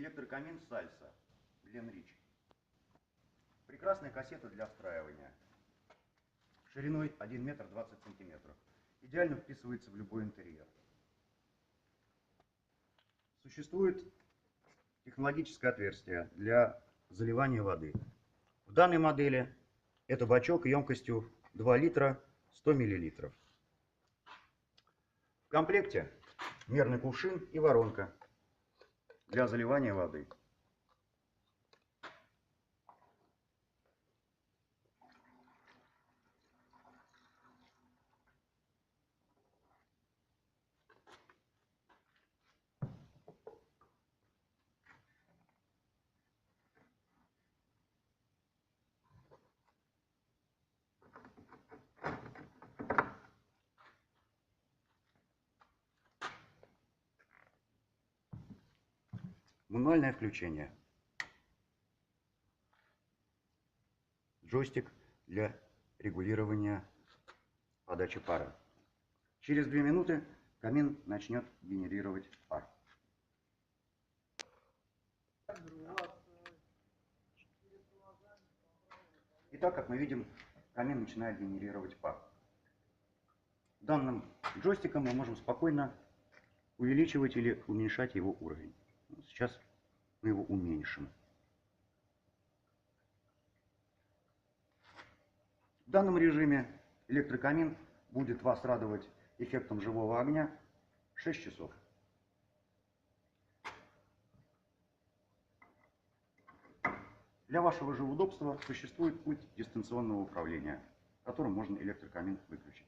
электрокамин Сальса Гленрич. Прекрасная кассета для встраивания. Шириной 1 метр 20 сантиметров. Идеально вписывается в любой интерьер. Существует технологическое отверстие для заливания воды. В данной модели это бачок емкостью 2 литра 100 миллилитров. В комплекте мерный кувшин и воронка для заливания воды. Мануальное включение. Джойстик для регулирования подачи пара. Через 2 минуты камин начнет генерировать пар. Итак, как мы видим, камин начинает генерировать пар. Данным джойстиком мы можем спокойно увеличивать или уменьшать его уровень. Сейчас мы его уменьшим. В данном режиме электрокамин будет вас радовать эффектом живого огня 6 часов. Для вашего же удобства существует пульт дистанционного управления, которым можно электрокамин выключить.